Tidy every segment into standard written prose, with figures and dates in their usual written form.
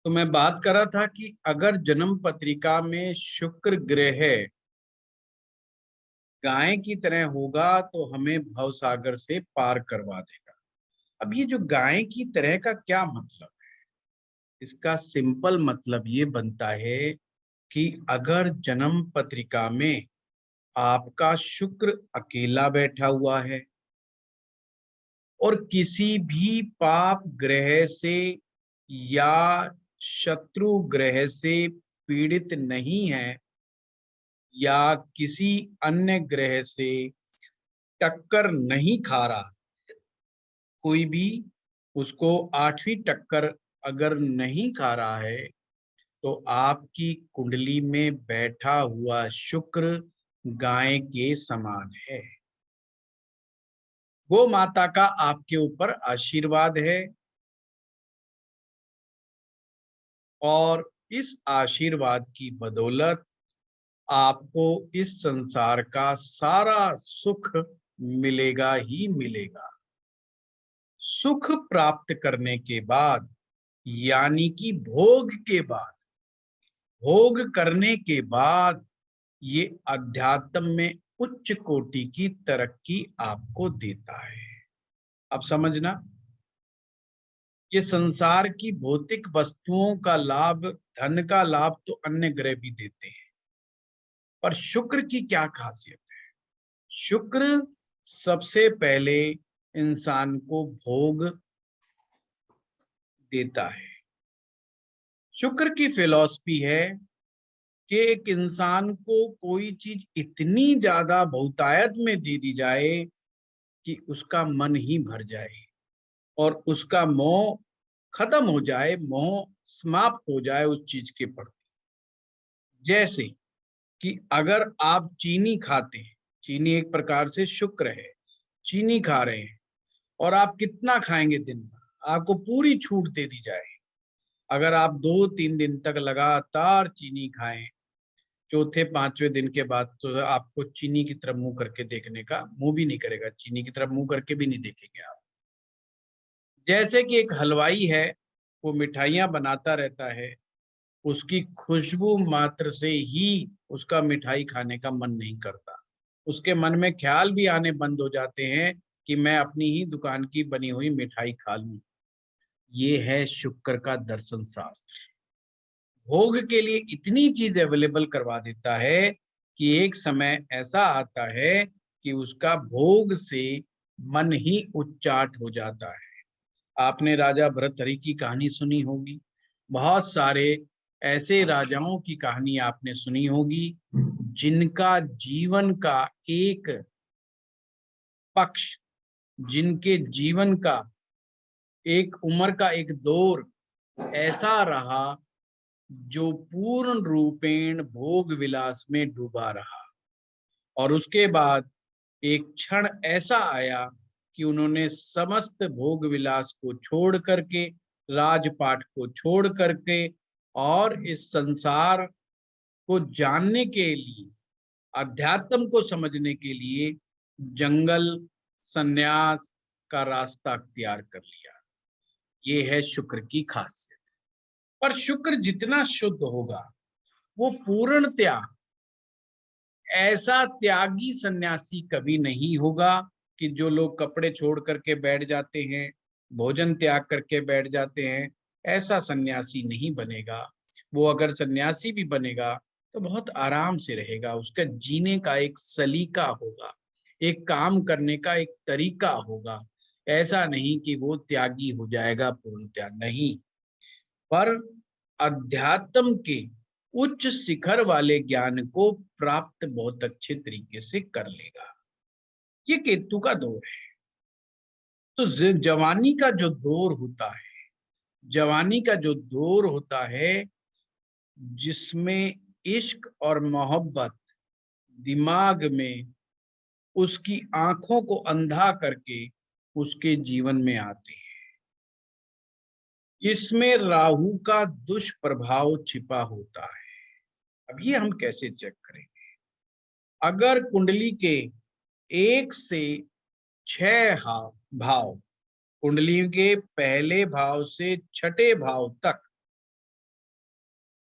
तो मैं बात कर रहा था कि अगर जन्म पत्रिका में शुक्र ग्रह गाय की तरह होगा तो हमें भवसागर से पार करवा देगा। अब ये जो गाय की तरह का क्या मतलब है? इसका सिंपल मतलब ये बनता है कि अगर जन्म पत्रिका में आपका शुक्र अकेला बैठा हुआ है और किसी भी पाप ग्रह से या शत्रु ग्रह से पीड़ित नहीं है या किसी अन्य ग्रह से टक्कर नहीं खा रहा, कोई भी उसको आठवीं टक्कर अगर नहीं खा रहा है, तो आपकी कुंडली में बैठा हुआ शुक्र गाय के समान है। गो माता का आपके ऊपर आशीर्वाद है और इस आशीर्वाद की बदौलत आपको इस संसार का सारा सुख मिलेगा ही मिलेगा। सुख प्राप्त करने के बाद, यानी कि भोग के बाद, भोग करने के बाद ये अध्यात्म में उच्च कोटि की तरक्की आपको देता है। अब समझना, ये संसार की भौतिक वस्तुओं का लाभ, धन का लाभ तो अन्य ग्रह भी देते हैं, पर शुक्र की क्या खासियत है? शुक्र सबसे पहले इंसान को भोग देता है। शुक्र की फिलॉसफी है कि एक इंसान को कोई चीज इतनी ज्यादा बहुतायत में दे दी जाए कि उसका मन ही भर जाए और उसका मोह खत्म हो जाए, मोह समाप्त हो जाए उस चीज के प्रति। जैसे कि अगर आप चीनी खाते हैं, चीनी एक प्रकार से शुक्र है, चीनी खा रहे हैं और आप कितना खाएंगे दिन भर, आपको पूरी छूट दे दी जाए, अगर आप 2-3 दिन तक लगातार चीनी खाएं, चौथे पांचवें दिन के बाद तो आपको चीनी की तरफ मुंह करके देखने का मुंह भी नहीं करेगा, चीनी की तरफ मुंह करके भी नहीं देखेंगे आप। जैसे कि एक हलवाई है, वो मिठाइयां बनाता रहता है, उसकी खुशबू मात्र से ही उसका मिठाई खाने का मन नहीं करता, उसके मन में ख्याल भी आने बंद हो जाते हैं कि मैं अपनी ही दुकान की बनी हुई मिठाई खा लूं। ये है शुक्र का दर्शन शास्त्र। भोग के लिए इतनी चीज अवेलेबल करवा देता है कि एक समय ऐसा आता है कि उसका भोग से मन ही उच्चाट हो जाता है। आपने राजा भर्तहरि की कहानी सुनी होगी, बहुत सारे ऐसे राजाओं की कहानी आपने सुनी होगी जिनका जीवन का एक पक्ष, जिनके जीवन का एक उम्र का एक दौर ऐसा रहा जो पूर्ण रूपेण भोग विलास में डूबा रहा, और उसके बाद एक क्षण ऐसा आया कि उन्होंने समस्त भोग विलास को छोड़ करके, राजपाट को छोड़ करके और इस संसार को जानने के लिए, अध्यात्म को समझने के लिए जंगल सन्यास का रास्ता अख्तियार कर लिया। ये है शुक्र की खासियत। पर शुक्र जितना शुद्ध होगा, वो पूर्ण त्याग, ऐसा त्यागी सन्यासी कभी नहीं होगा कि जो लोग कपड़े छोड़ करके बैठ जाते हैं, भोजन त्याग करके बैठ जाते हैं, ऐसा सन्यासी नहीं बनेगा। वो अगर सन्यासी भी बनेगा तो बहुत आराम से रहेगा, उसका जीने का एक सलीका होगा, एक काम करने का एक तरीका होगा। ऐसा नहीं कि वो त्यागी हो जाएगा, पूर्ण त्याग नहीं, पर अध्यात्म के उच्च शिखर वाले ज्ञान को प्राप्त बहुत अच्छे तरीके से कर लेगा। ये केतु का दौर है। तो जवानी का जो दौर होता है, जवानी का जो दौर होता है, जिसमें इश्क और मोहब्बत दिमाग में उसकी आंखों को अंधा करके उसके जीवन में आते हैं, इसमें राहु का दुष्प्रभाव छिपा होता है। अब ये हम कैसे चेक करेंगे? अगर कुंडली के 1 से 6 भाव, कुंडली के पहले भाव से छठे भाव तक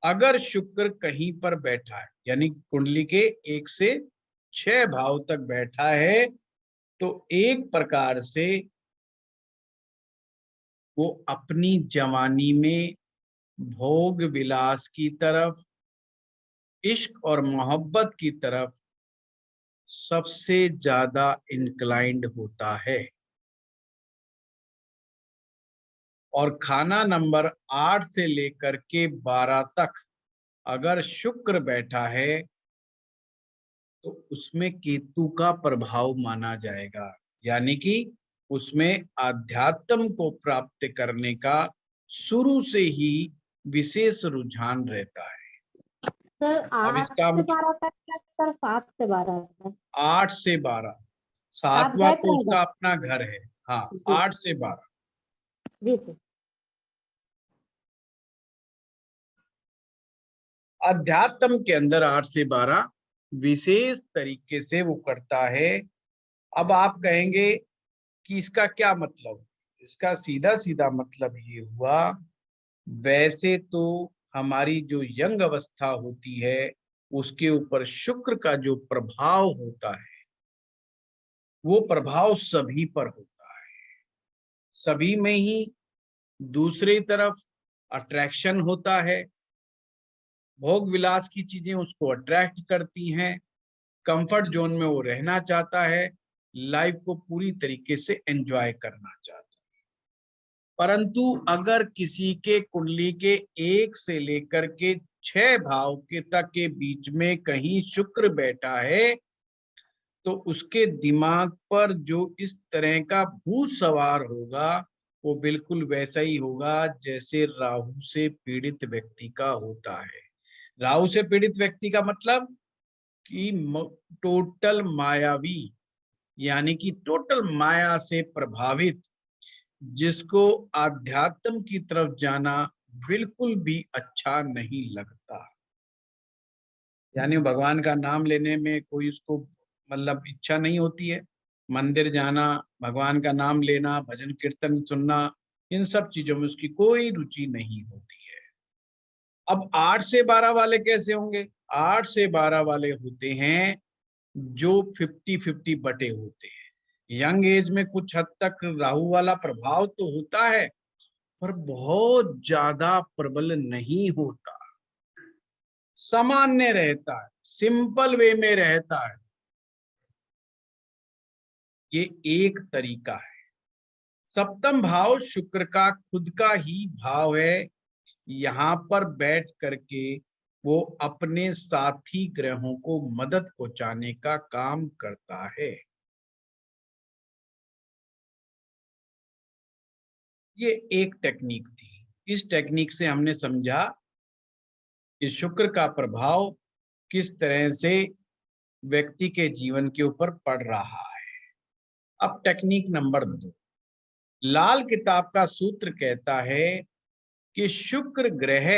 अगर शुक्र कहीं पर बैठा है, यानी कुंडली के 1 से 6 भाव तक बैठा है, तो एक प्रकार से वो अपनी जवानी में भोग विलास की तरफ, इश्क और मोहब्बत की तरफ सबसे ज्यादा इंक्लाइंड होता है। और खाना नंबर 8 से लेकर के 12 तक अगर शुक्र बैठा है, तो उसमें केतु का प्रभाव माना जाएगा, यानी कि उसमें आध्यात्म को प्राप्त करने का शुरू से ही विशेष रुझान रहता है। सर अब 8 इसका से 12 तक या सर 7 से 12 तक? 8 से 12, आप 7वां बैठ तो रहेगा। उसका अपना घर है। हाँ, जी 8 से 12। जी सर। अध्यात्म के अंदर 8 से 12 विशेष तरीके से वो करता है। अब आप कहेंगे कि इसका क्या मतलब? इसका सीधा सीधा मतलब ये हुआ, वैसे तो हमारी जो यंग अवस्था होती है, उसके ऊपर शुक्र का जो प्रभाव होता है, वो प्रभाव सभी पर होता है, सभी में ही। दूसरी तरफ अट्रैक्शन होता है, भोग विलास की चीजें उसको अट्रैक्ट करती हैं, कंफर्ट जोन में वो रहना चाहता है, लाइफ को पूरी तरीके से एंजॉय करना चाहता है। परंतु अगर किसी के कुंडली के 1 से लेकर के 6 भाव के तक के बीच में कहीं शुक्र बैठा है, तो उसके दिमाग पर जो इस तरह का भूत सवार होगा, वो बिल्कुल वैसा ही होगा जैसे राहु से पीड़ित व्यक्ति का होता है। राहु से पीड़ित व्यक्ति का मतलब कि टोटल मायावी, यानी कि टोटल माया से प्रभावित, जिसको आध्यात्म की तरफ जाना बिल्कुल भी अच्छा नहीं लगता। यानी भगवान का नाम लेने में कोई उसको मतलब इच्छा नहीं होती है, मंदिर जाना, भगवान का नाम लेना, भजन कीर्तन सुनना, इन सब चीजों में उसकी कोई रुचि नहीं होती है। अब 8 से 12 वाले कैसे होंगे? 8 से 12 वाले होते हैं जो 50-50 बटे होते हैं। यंग एज में कुछ हद तक राहु वाला प्रभाव तो होता है, पर बहुत ज्यादा प्रबल नहीं होता, सामान्य रहता है, सिंपल वे में रहता है। ये एक तरीका है। सप्तम भाव शुक्र का खुद का ही भाव है, यहाँ पर बैठ करके वो अपने साथी ग्रहों को मदद पहुंचाने का काम करता है। ये एक टेक्निक थी। इस टेक्निक से हमने समझा कि शुक्र का प्रभाव किस तरह से व्यक्ति के जीवन के ऊपर पड़ रहा है। अब टेक्निक नंबर 2, लाल किताब का सूत्र कहता है कि शुक्र ग्रह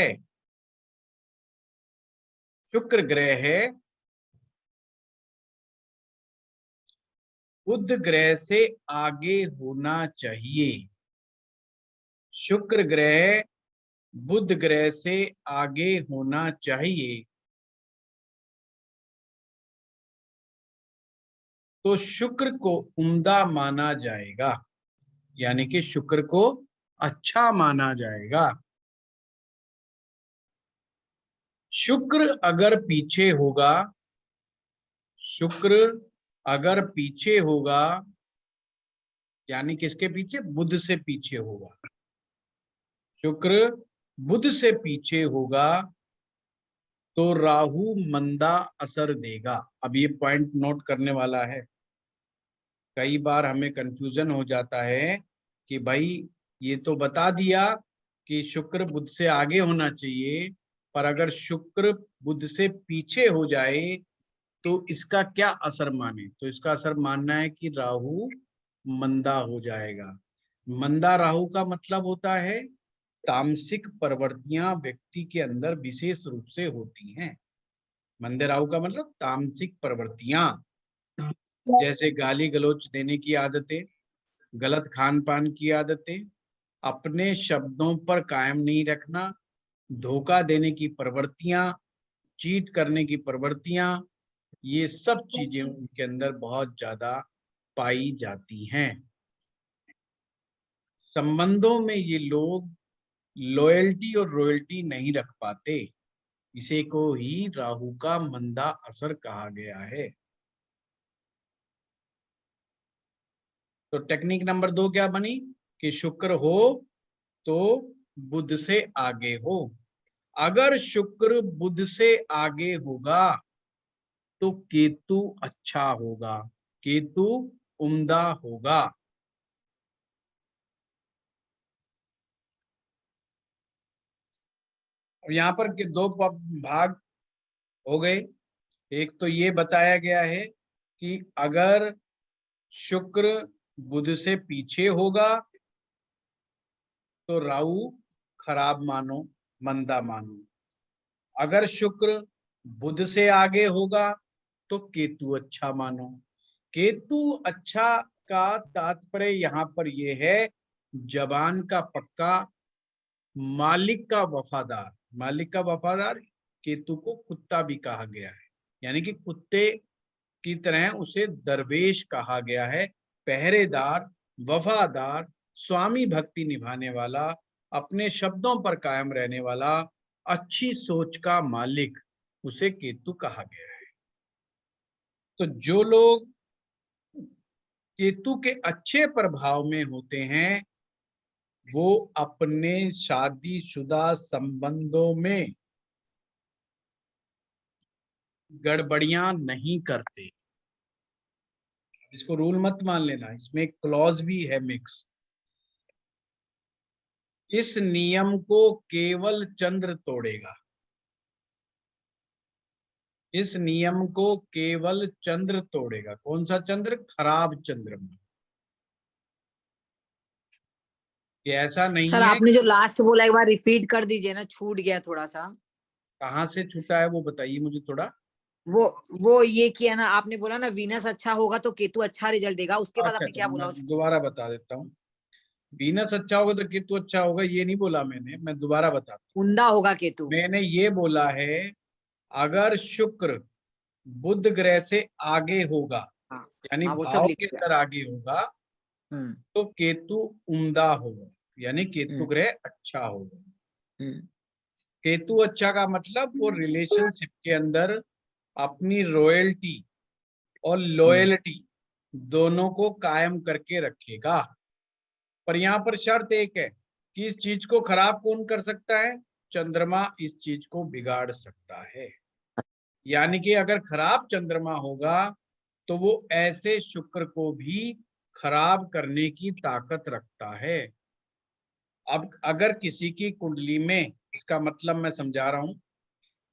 बुध ग्रह से आगे होना चाहिए। शुक्र ग्रह बुध ग्रह से आगे होना चाहिए, तो शुक्र को उम्दा माना जाएगा, यानी कि शुक्र को अच्छा माना जाएगा। शुक्र अगर पीछे होगा, शुक्र अगर पीछे होगा, यानी किसके पीछे? बुध से पीछे होगा। शुक्र बुध से पीछे होगा तो राहु मंदा असर देगा। अब ये पॉइंट नोट करने वाला है। कई बार हमें कंफ्यूजन हो जाता है कि भाई ये तो बता दिया कि शुक्र बुध से आगे होना चाहिए, पर अगर शुक्र बुध से पीछे हो जाए तो इसका क्या असर माने? तो इसका असर मानना है कि राहु मंदा हो जाएगा। मंदा राहु का मतलब होता है तामसिक प्रवृत्तियां व्यक्ति के अंदर विशेष रूप से होती हैं। मंदे राहु का मतलब तामसिक प्रवृत्तियां, जैसे गाली गलौच देने की आदतें, गलत खान पान की आदतें, अपने शब्दों पर कायम नहीं रखना, धोखा देने की प्रवृत्तियां, चीट करने की प्रवृत्तियां, ये सब चीजें उनके अंदर बहुत ज्यादा पाई जाती हैं। संबंधों में ये लोग लॉयल्टी और रॉयल्टी नहीं रख पाते। इसे को ही राहु का मंदा असर कहा गया है। तो टेक्निक नंबर 2 क्या बनी कि शुक्र हो तो बुध से आगे हो। अगर शुक्र बुध से आगे होगा तो केतु अच्छा होगा, केतु उम्दा होगा। और यहाँ पर के दो भाग हो गए। एक तो ये बताया गया है कि अगर शुक्र बुध से पीछे होगा तो राहु खराब मानो, मंदा मानो। अगर शुक्र बुध से आगे होगा तो केतु अच्छा मानो। केतु अच्छा का तात्पर्य यहाँ पर यह है जबान का पक्का, मालिक का वफादार। मालिक का वफादार, केतु को कुत्ता भी कहा गया है, यानी कि कुत्ते की तरह उसे दरवेश कहा गया है। पहरेदार, वफादार, स्वामी भक्ति निभाने वाला, अपने शब्दों पर कायम रहने वाला, अच्छी सोच का मालिक, उसे केतु कहा गया है। तो जो लोग केतु के अच्छे प्रभाव में होते हैं वो अपने शादीशुदा संबंधों में गड़बड़ियां नहीं करते। इसको रूल मत मान लेना, इसमें एक क्लॉज भी है मिक्स। इस नियम को केवल चंद्र तोड़ेगा। इस नियम को केवल चंद्र तोड़ेगा। कौन सा चंद्र? खराब चंद्रमा। कि ऐसा सर नहीं है। आपने जो लास्ट बोला एक बार रिपीट कर दीजिए ना, छूट गया थोड़ा सा। कहाँ से छूटा है वो बताइए मुझे थोड़ा। वो वो ये किया ना आपने, बोला ना वीनस अच्छा होगा तो केतु अच्छा रिजल्ट देगा, उसके बाद अच्छा आपने अच्छा, क्या मैं बोला? दोबारा बता देता हूँ। वीनस अच्छा होगा तो केतु अच्छा होगा ये नहीं बोला मैंने, मैं दोबारा बताता हूँ। उंदा होगा केतु। मैंने ये बोला है अगर शुक्र बुध ग्रह से आगे होगा, हाँ यानी हाँ, वो सब भाव लिख के गया। अंदर आगे होगा, हम्म तो केतु उम्दा होगा, यानी केतु हम्म ग्रह अच्छा होगा। हम्म केतु अच्छा का मतलब वो रिलेशनशिप के अंदर अपनी रॉयल्टी और हम्म लॉयल्टी दोनों को कायम करके रखेगा। पर यहाँ पर शर्त एक है कि इस चीज को खराब कौन कर सकता है? चंद्रमा इस चीज को बिगाड़ सकता है। यानी कि अगर खराब चंद्रमा होगा तो वो ऐसे शुक्र को भी खराब करने की ताकत रखता है। अब अगर किसी की कुंडली में, इसका मतलब मैं समझा रहा हूं,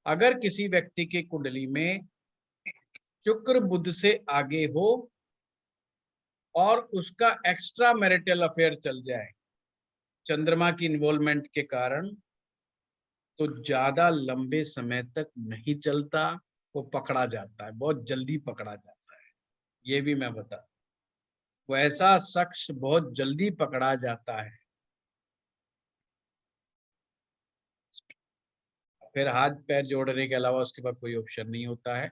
अगर किसी व्यक्ति की कुंडली में शुक्र बुध से आगे हो और उसका एक्स्ट्रा मैरिटल अफेयर चल जाए चंद्रमा की इन्वॉल्वमेंट के कारण, तो ज्यादा लंबे समय तक नहीं चलता, वो पकड़ा जाता है, बहुत जल्दी पकड़ा जाता है। ये भी मैं बता, वो ऐसा शख्स बहुत जल्दी पकड़ा जाता है। फिर हाथ पैर जोड़ने के अलावा उसके बाद कोई ऑप्शन नहीं होता है।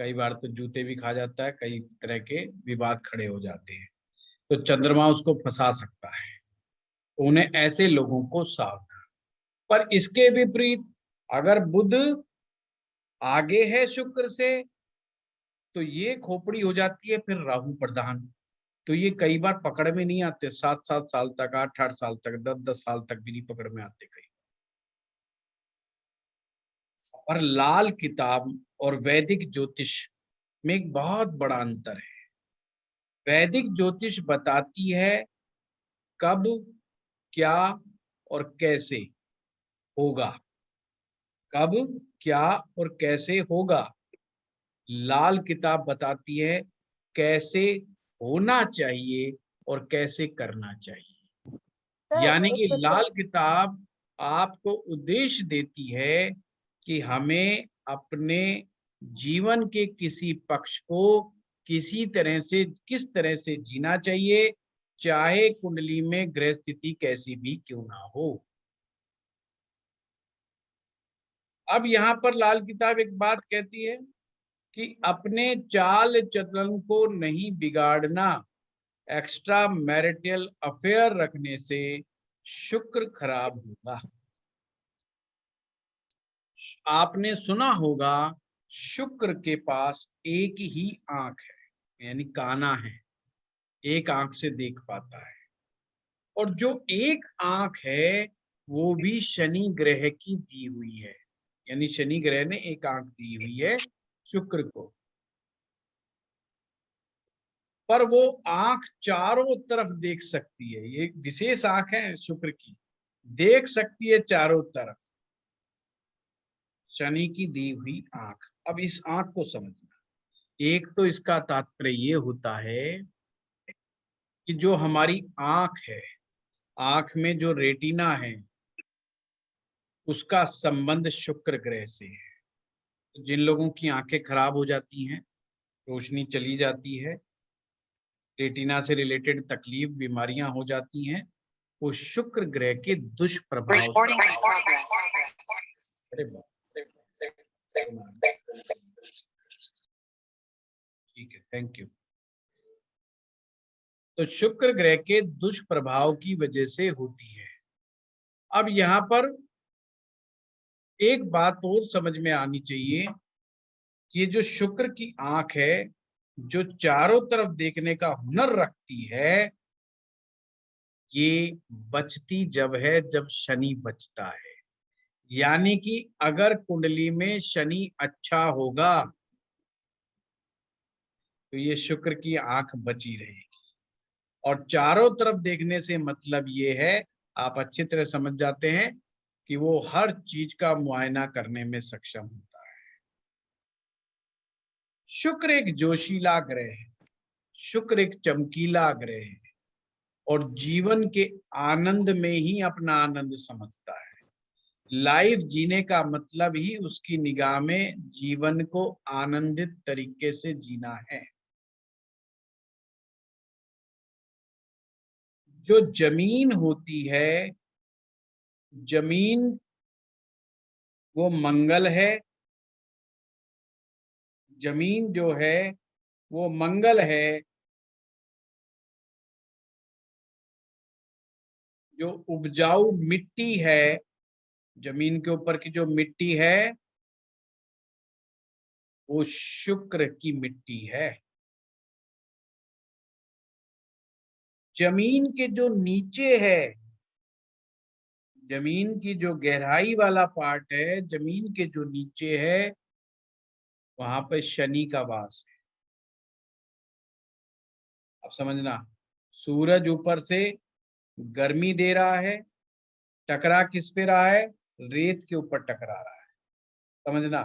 कई बार तो जूते भी खा जाता है, कई तरह के विवाद खड़े हो जाते हैं। तो चंद्रमा उसको फंसा सकता है। उन्हें ऐसे लोगों को सावधान। पर इसके विपरीत अगर बुध आगे है शुक्र से तो ये खोपड़ी हो जाती है फिर राहु प्रधान। तो ये कई बार पकड़ में नहीं आते, 7-7 साल तक, 8-8 साल तक, 10-10 साल तक भी नहीं पकड़ में आते कई। और लाल किताब और वैदिक ज्योतिष में एक बहुत बड़ा अंतर है। वैदिक ज्योतिष बताती है कब, क्या और कैसे होगा। कब, क्या और कैसे होगा। लाल किताब बताती है कैसे होना चाहिए और कैसे करना चाहिए। सर यानी एक कि क्वेश्चन। लाल किताब आपको उद्देश्य देती है कि हमें अपने जीवन के किसी पक्ष को किसी तरह से, किस तरह से जीना चाहिए, चाहे कुंडली में ग्रह स्थिति कैसी भी क्यों ना हो। अब यहाँ पर लाल किताब एक बात कहती है कि अपने चाल चलन को नहीं बिगाड़ना, एक्स्ट्रा मैरिटल अफेयर रखने से शुक्र खराब होगा। आपने सुना होगा शुक्र के पास एक ही आंख है, यानी काना है, एक आंख से देख पाता है, और जो एक आंख है वो भी शनि ग्रह की दी हुई है, यानी शनि ग्रह ने एक आंख दी हुई है शुक्र को। पर वो आंख चारों तरफ देख सकती है, ये विशेष आंख है शुक्र की, देख सकती है चारों तरफ, शनि की दी हुई आंख। अब इस आंख को समझना, एक तो इसका तात्पर्य ये होता है कि जो हमारी आंख है, आंख में जो रेटिना है, उसका संबंध शुक्र ग्रह से है। तो जिन लोगों की आंखें खराब हो जाती हैं, रोशनी चली जाती है, रेटिना से रिलेटेड तकलीफ बीमारियां हो जाती हैं, वो शुक्र ग्रह के दुष्प्रभाव ठीक है, थैंक यू। तो शुक्र ग्रह के दुष्प्रभाव की वजह से होती है। अब यहाँ पर एक बात और समझ में आनी चाहिए कि ये जो शुक्र की आंख है, जो चारों तरफ देखने का हुनर रखती है, ये बचती जब है जब शनि बचता है। यानी कि अगर कुंडली में शनि अच्छा होगा तो ये शुक्र की आंख बची रहेगी। और चारों तरफ देखने से मतलब ये है, आप अच्छी तरह समझ जाते हैं कि वो हर चीज का मुआयना करने में सक्षम होता है। शुक्र एक जोशीला ग्रह है, शुक्र एक चमकीला ग्रह है, और जीवन के आनंद में ही अपना आनंद समझता है। लाइफ जीने का मतलब ही उसकी निगाह में जीवन को आनंदित तरीके से जीना है। जो जमीन होती है, जमीन वो मंगल है, जमीन जो है वो मंगल है। जो उपजाऊ मिट्टी है, जमीन के ऊपर की जो मिट्टी है वो शुक्र की मिट्टी है। जमीन के जो नीचे है, जमीन की जो गहराई वाला पार्ट है, जमीन के जो नीचे है, वहां पर शनि का वास है। अब समझना, सूरज ऊपर से गर्मी दे रहा है, टकरा किस पे रहा है? रेत के ऊपर टकरा रहा है। समझना,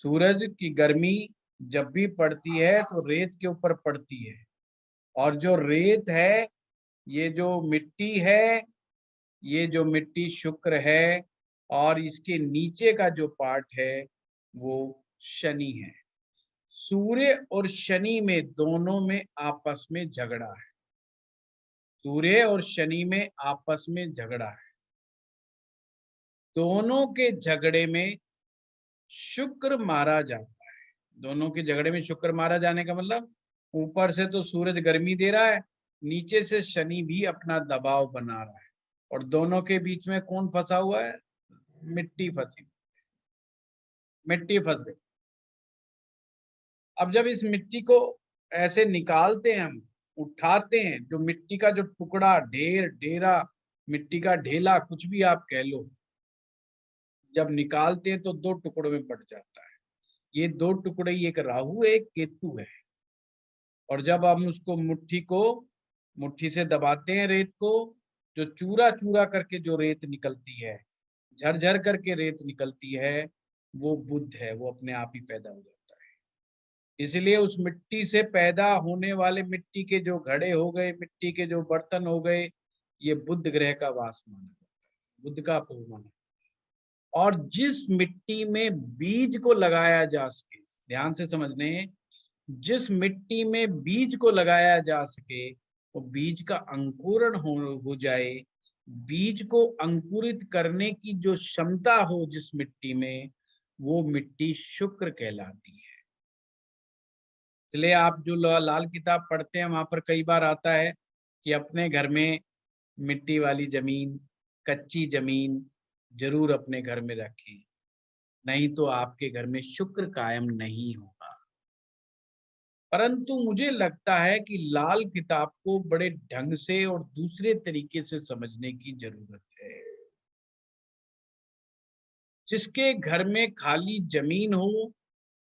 सूरज की गर्मी जब भी पड़ती है तो रेत के ऊपर पड़ती है, और जो रेत है, ये जो मिट्टी है, ये जो मिट्टी शुक्र है, और इसके नीचे का जो पार्ट है वो शनि है। सूर्य और शनि में, दोनों में आपस में झगड़ा है, सूर्य और शनि में आपस में झगड़ा है। दोनों के झगड़े में शुक्र मारा जाता है। दोनों के झगड़े में शुक्र मारा जाने का मतलब, ऊपर से तो सूरज गर्मी दे रहा है, नीचे से शनि भी अपना दबाव बना रहा है, और दोनों के बीच में कौन फंसा हुआ है? मिट्टी फंसी, मिट्टी फंस गई। अब जब इस मिट्टी को ऐसे निकालते हैं, हम उठाते हैं, जो मिट्टी का जो टुकड़ा, ढेर, डेरा, मिट्टी का ढेला, कुछ भी आप कह लो, जब निकालते हैं तो दो टुकड़ों में बट जाता है। ये दो टुकड़े, एक राहु है, एक केतु है। और जब हम उसको मुट्ठी से दबाते हैं रेत को, जो चूरा चूरा करके जो रेत निकलती है, झरझर करके रेत निकलती है, वो बुध है, वो अपने आप ही पैदा हो जाता है। इसलिए उस मिट्टी से पैदा होने वाले मिट्टी के जो घड़े हो गए, मिट्टी के जो बर्तन हो गए, ये बुध ग्रह का वास माना जाता है, बुध का अपूर्व माना। और जिस मिट्टी में बीज को लगाया जा सके, ध्यान से समझने, जिस मिट्टी में बीज को लगाया जा सके, वो बीज का अंकुरण हो जाए, बीज को अंकुरित करने की जो क्षमता हो जिस मिट्टी में, वो मिट्टी शुक्र कहलाती है। इसलिए आप जो लाल किताब पढ़ते हैं वहां पर कई बार आता है कि अपने घर में मिट्टी वाली जमीन, कच्ची जमीन जरूर अपने घर में रखें, नहीं तो आपके घर में शुक्र कायम नहीं होगा। परंतु मुझे लगता है कि लाल किताब को बड़े ढंग से और दूसरे तरीके से समझने की जरूरत है। जिसके घर में खाली जमीन हो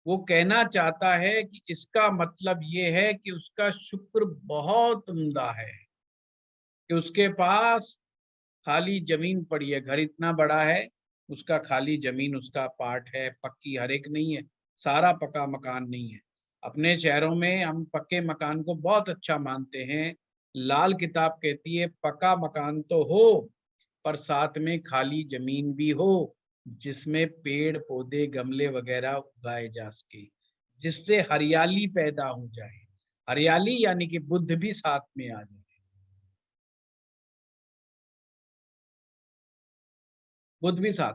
वो कहना चाहता है कि इसका मतलब ये है कि उसका शुक्र बहुत उम्दा है, कि उसके पास खाली जमीन पड़ी है, घर इतना बड़ा है, उसका खाली जमीन उसका पार्ट है, पक्की हर एक नहीं है, सारा पक्का मकान नहीं है। अपने शहरों में हम पक्के मकान को बहुत अच्छा मानते हैं। लाल किताब कहती है पक्का मकान तो हो पर साथ में खाली जमीन भी हो, जिसमें पेड़ पौधे गमले वगैरह उगाए जा सके, जिससे हरियाली पैदा हो जाए। हरियाली यानी कि बुद्ध भी साथ में आ जाए, बुद्ध भी साथ।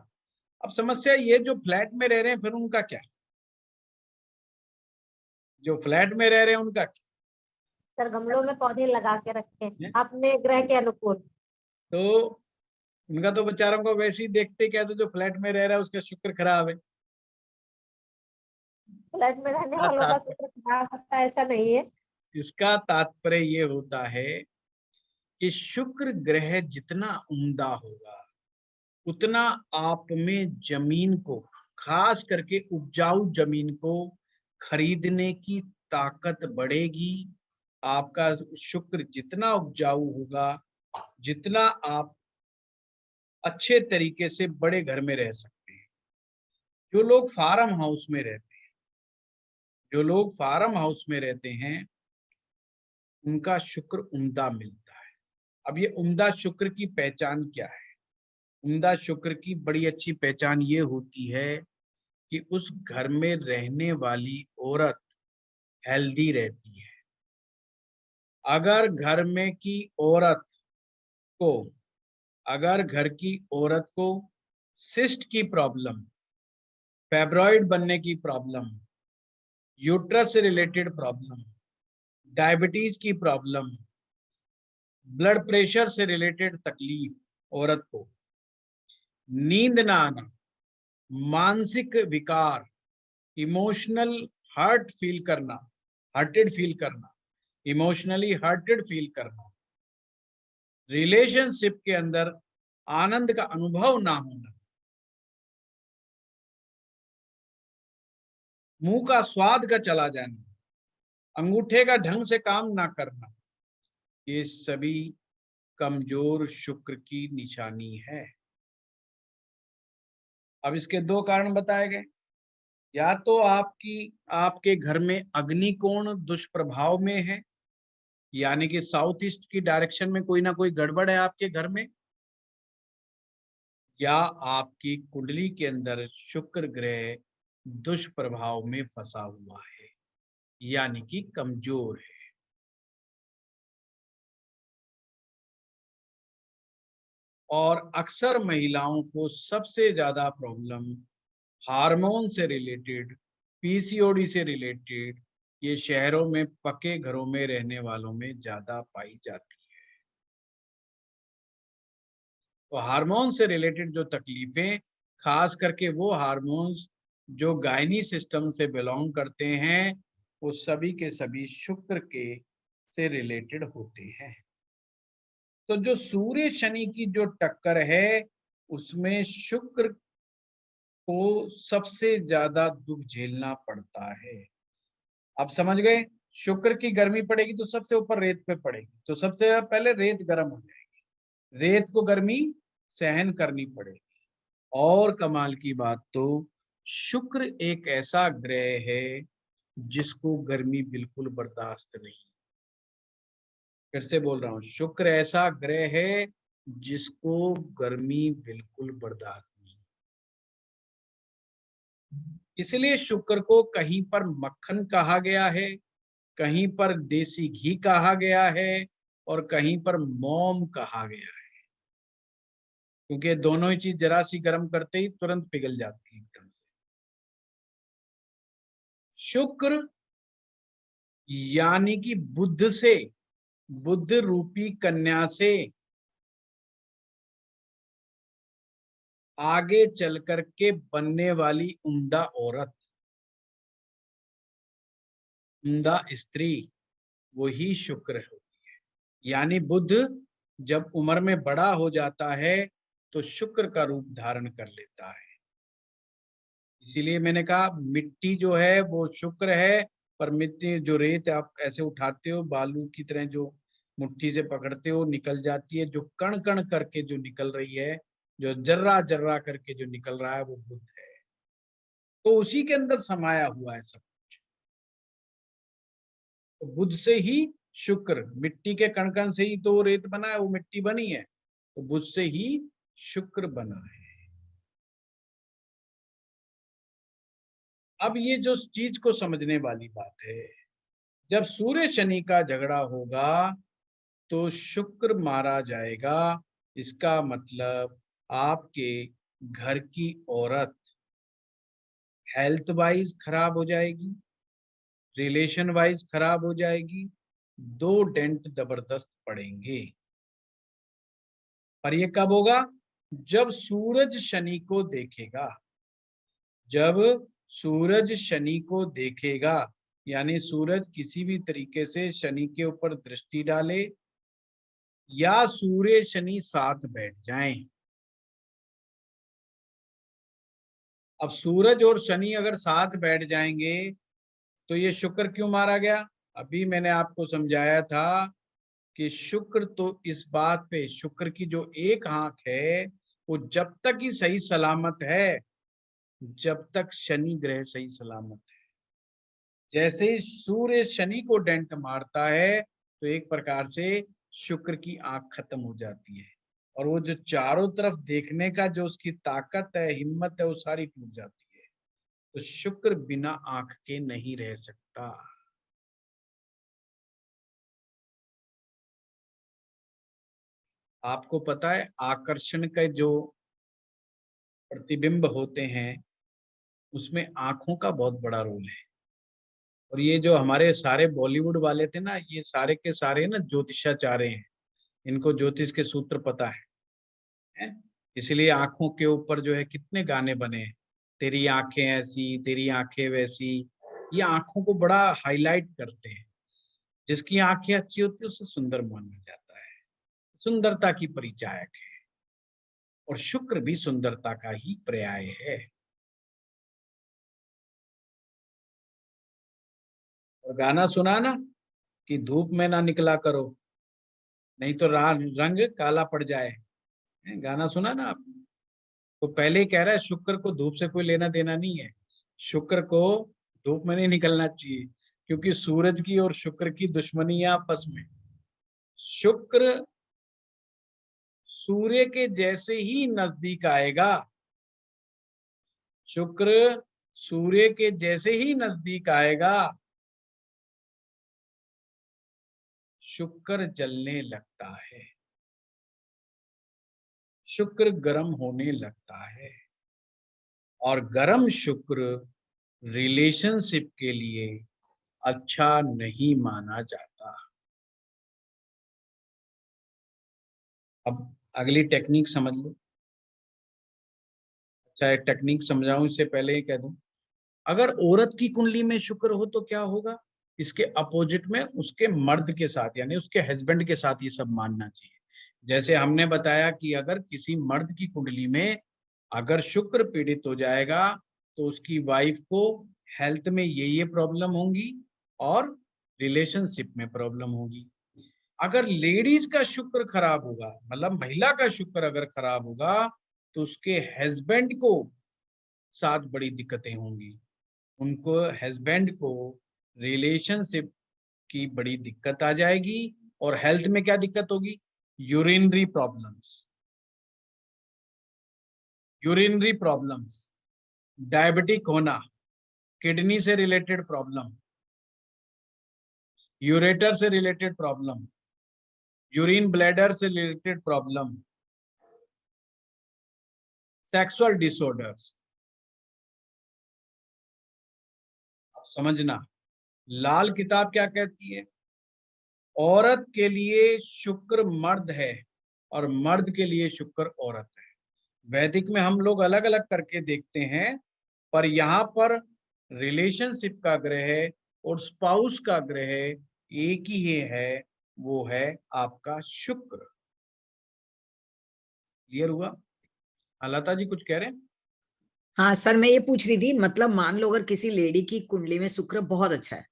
अब समस्या ये, जो फ्लैट में रह रहे हैं फिर उनका क्या? जो फ्लैट में रह रहे हैं उनका क्या? सर गमलों में पौधे लगा के रखे है? अपने ग्रह के अनुकूल। तो उनका तो बेचारों को वैसे ही देखते क्या, तो जो फ्लैट में रह रहा है उसका शुक्र खराब है। फ्लैट में रहने वालों का शुक्र खराब होता है ऐसा नहीं है। इसका तात्पर्य ये होता है कि शुक्र ग्रह जितना उम्दा होगा उतना आप में जमीन को, खास करके उपजाऊ जमीन को खरीदने की ताकत बढ़ेगी। आपका शुक्र जितना उपजाऊ होगा, जितना आप अच्छे तरीके से बड़े घर में रह सकते हैं। जो लोग फार्म हाउस में रहते हैं, जो लोग फार्म हाउस में रहते हैं उनका शुक्र उम्दा मिलता है। अब ये उम्दा शुक्र की पहचान क्या है? उम्दा शुक्र की बड़ी अच्छी पहचान ये होती है कि उस घर में रहने वाली औरत हेल्दी रहती है। अगर घर में की औरत को, अगर घर की औरत को सिस्ट की प्रॉब्लम, फैब्रॉइड बनने की प्रॉब्लम, यूट्रस से रिलेटेड प्रॉब्लम, डायबिटीज की प्रॉब्लम, ब्लड प्रेशर से रिलेटेड तकलीफ, औरत को नींद ना आना, मानसिक विकार, इमोशनल हर्ट फील करना, हर्टेड फील करना, इमोशनली हर्टेड फील करना, रिलेशनशिप के अंदर आनंद का अनुभव ना होना, मुंह का स्वाद का चला जाना, अंगूठे का ढंग से काम ना करना, ये सभी कमजोर शुक्र की निशानी है। अब इसके दो कारण बताए गए। या तो आपके घर में अग्निकोण दुष्प्रभाव में है, यानी कि साउथ ईस्ट की डायरेक्शन में कोई ना कोई गड़बड़ है आपके घर में, या आपकी कुंडली के अंदर शुक्र ग्रह दुष्प्रभाव में फंसा हुआ है, यानी कि कमजोर है। और अक्सर महिलाओं को सबसे ज्यादा प्रॉब्लम हार्मोन से रिलेटेड, पीसीओडी से रिलेटेड, ये शहरों में पक्के घरों में रहने वालों में ज्यादा पाई जाती है। तो हार्मोन से रिलेटेड जो तकलीफें, खास करके वो हार्मोन्स जो गायनी सिस्टम से बिलोंग करते हैं, वो सभी के सभी शुक्र के से रिलेटेड होते हैं। तो जो सूर्य शनि की जो टक्कर है उसमें शुक्र को सबसे ज्यादा दुख झेलना पड़ता है। आप समझ गए? शुक्र की गर्मी पड़ेगी तो सबसे ऊपर रेत पे पड़ेगी, तो सबसे पहले रेत गर्म हो जाएगी, रेत को गर्मी सहन करनी पड़ेगी। और कमाल की बात तो शुक्र एक ऐसा ग्रह है जिसको गर्मी बिल्कुल बर्दाश्त नहीं। फिर से बोल रहा हूं, शुक्र ऐसा ग्रह है जिसको गर्मी बिल्कुल बर्दाश्त नहीं। इसलिए शुक्र को कहीं पर मक्खन कहा गया है, कहीं पर देसी घी कहा गया है, और कहीं पर मोम कहा गया है, क्योंकि दोनों ही चीज जरा सी गर्म करते ही तुरंत पिघल जाती है एकदम से। शुक्र यानी कि बुध से, बुध रूपी कन्या से आगे चल करके बनने वाली उम्दा औरत, उम्दा स्त्री, वही शुक्र होती है। यानी बुध जब उम्र में बड़ा हो जाता है तो शुक्र का रूप धारण कर लेता है। इसीलिए मैंने कहा मिट्टी जो है वो शुक्र है, पर मिट्टी जो रेत आप ऐसे उठाते हो बालू की तरह, जो मुट्ठी से पकड़ते हो निकल जाती है, जो कण कण करके जो निकल रही है, जो जर्रा जर्रा करके जो निकल रहा है, वो बुध है। तो उसी के अंदर समाया हुआ है सब। तो बुध से ही शुक्र, मिट्टी के कण कण से ही तो वो रेत बना है, वो मिट्टी बनी है, तो बुध से ही शुक्र बना है। अब ये जो चीज को समझने वाली बात है, जब सूर्य शनि का झगड़ा होगा तो शुक्र मारा जाएगा। इसका मतलब आपके घर की औरत हेल्थ वाइज खराब हो जाएगी, रिलेशन वाइज खराब हो जाएगी, दो डेंट जबरदस्त पड़ेंगे। पर ये कब होगा? जब सूरज शनि को देखेगा। जब सूरज शनि को देखेगा, यानी सूरज किसी भी तरीके से शनि के ऊपर दृष्टि डाले या सूर्य शनि साथ बैठ जाएं। अब सूरज और शनि अगर साथ बैठ जाएंगे तो ये शुक्र क्यों मारा गया? अभी मैंने आपको समझाया था कि शुक्र तो इस बात पे, शुक्र की जो एक आंख है वो जब तक ही सही सलामत है जब तक शनि ग्रह सही सलामत है। जैसे ही सूर्य शनि को डेंट मारता है तो एक प्रकार से शुक्र की आंख खत्म हो जाती है, और वो जो चारों तरफ देखने का जो उसकी ताकत है, हिम्मत है, वो सारी टूट जाती है। तो शुक्र बिना आंख के नहीं रह सकता। आपको पता है आकर्षण के जो प्रतिबिंब होते हैं उसमें आंखों का बहुत बड़ा रोल है। और ये जो हमारे सारे बॉलीवुड वाले थे ना, ये सारे के सारे ना ज्योतिषाचार्य हैं, इनको ज्योतिष के सूत्र पता है? इसलिए आंखों के ऊपर जो है कितने गाने बने हैं, तेरी आंखें ऐसी, तेरी आंखें वैसी। ये आंखों को बड़ा हाईलाइट करते हैं। जिसकी आंखें अच्छी होती है उसे सुंदर माना जाता है, सुंदरता की परिचायक है। और शुक्र भी सुंदरता का ही पर्याय है। और गाना सुना ना कि धूप में ना निकला करो नहीं तो रंग काला पड़ जाए। गाना सुना ना आपने? तो पहले ही कह रहा है शुक्र को धूप से कोई लेना देना नहीं है। शुक्र को धूप में नहीं निकलना चाहिए, क्योंकि सूरज की और शुक्र की दुश्मनी है आपस में। शुक्र सूर्य के जैसे ही नजदीक आएगा, शुक्र सूर्य के जैसे ही नजदीक आएगा, शुक्र जलने लगता है, शुक्र गर्म होने लगता है। और गर्म शुक्र रिलेशनशिप के लिए अच्छा नहीं माना जाता। अब अगली टेक्निक समझ लो। चाहे टेक्निक समझाऊं इससे पहले ही कह दूं, अगर औरत की कुंडली में शुक्र हो तो क्या होगा? इसके अपोजिट में उसके मर्द के साथ, यानी उसके हस्बैंड के साथ ये सब मानना चाहिए। जैसे हमने बताया कि अगर किसी मर्द की कुंडली में अगर शुक्र पीड़ित हो जाएगा तो उसकी वाइफ को हेल्थ में ये प्रॉब्लम होंगी और रिलेशनशिप में प्रॉब्लम होगी। अगर लेडीज का शुक्र खराब होगा, मतलब महिला का शुक्र अगर खराब होगा, तो उसके हस्बैंड को साथ बड़ी दिक्कतें होंगी। उनको, हस्बैंड को रिलेशनशिप की बड़ी दिक्कत आ जाएगी। और हेल्थ में क्या दिक्कत होगी? Urinary problems, urinary problems, diabetic होना, किडनी से रिलेटेड प्रॉब्लम, यूरेटर से रिलेटेड प्रॉब्लम, यूरिन ब्लैडर से रिलेटेड प्रॉब्लम, सेक्सुअल डिसऑर्डर्स। समझना, लाल किताब क्या कहती है? औरत के लिए शुक्र मर्द है और मर्द के लिए शुक्र औरत है। वैदिक में हम लोग अलग अलग करके देखते हैं, पर यहाँ पर रिलेशनशिप का ग्रह और स्पाउस का ग्रह एक ही है, वो है आपका शुक्र। क्लियर हुआ? लता जी कुछ कह रहे हैं? हाँ सर, मैं ये पूछ रही थी, मतलब मान लो अगर किसी लेडी की कुंडली में शुक्र बहुत अच्छा है